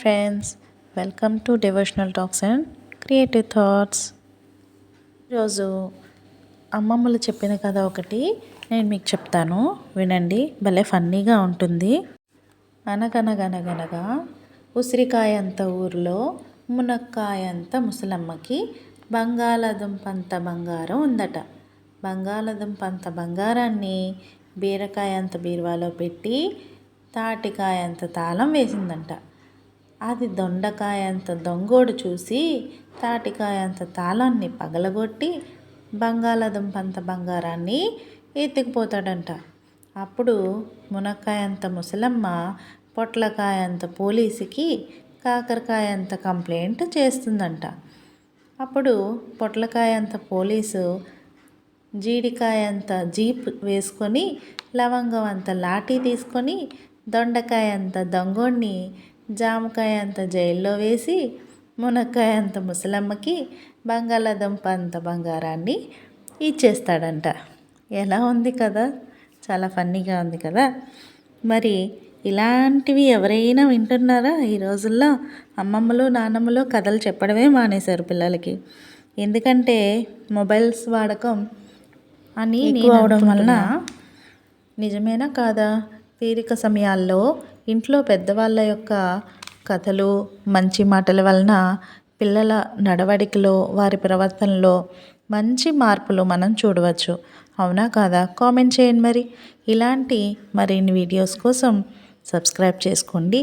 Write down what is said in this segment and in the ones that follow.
Friends, welcome to devotional talks and creative thoughts. ఈరోజు అమ్మమ్మలు చెప్పిన కథ ఒకటి నేను మీకు చెప్తాను, వినండి. భలే ఫన్నీగా ఉంటుంది. అనగనగనగనగా ఉసిరికాయంత ఊరిలో మునక్కాయంత ముసలమ్మకి బంగాళదుంపంత బంగారం ఉందట. బంగాళదుంపంత బంగారాన్ని బీరకాయంత బీరువాలో పెట్టి తాటికాయంత తాళం వేసిందంట. అది దొండకాయంత దొంగోడు చూసి తాటికాయంత తాళాన్ని పగలగొట్టి బంగాళదుంపంత బంగారాన్ని ఎత్తుకుపోతాడంట. అప్పుడు మునక్కాయంత ముసలమ్మ పొట్లకాయంత పోలీసుకి కాకరకాయంత కంప్లైంట్ చేస్తుందంట. అప్పుడు పొట్లకాయంత పోలీసు జీడికాయంత జీప్ వేసుకొని లవంగం అంత లాఠీ తీసుకొని దొండకాయంత దొంగోడిని జామకాయంత జైల్లో వేసి మునక్కాయంత ముసలమ్మకి బంగాళదుంప అంత బంగారాన్ని ఇచ్చేస్తాడంట. ఎలా ఉంది కదా, చాలా ఫన్నీగా ఉంది కదా. మరి ఇలాంటివి ఎవరైనా వింటున్నారా? ఈ రోజుల్లో అమ్మమ్మలు నాన్నమ్మలు కథలు చెప్పడమే మానేశారు పిల్లలకి. ఎందుకంటే మొబైల్స్ వాడకం అని ఎక్కువ అవడం వలన. నిజమేనా కాదా? తీరిక సమయాల్లో ఇంట్లో పెద్దవాళ్ళ యొక్క కథలు, మంచి మాటల వలన పిల్లల నడవడికలో, వారి ప్రవర్తనలో మంచి మార్పులు మనం చూడవచ్చు. అవునా కాదా? కామెంట్ చేయండి. మరి ఇలాంటి మరిన్ని వీడియోస్ కోసం సబ్స్క్రైబ్ చేసుకోండి.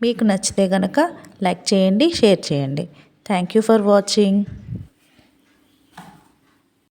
మీకు నచ్చితే కనుక లైక్ చేయండి, షేర్ చేయండి. Thank you for watching.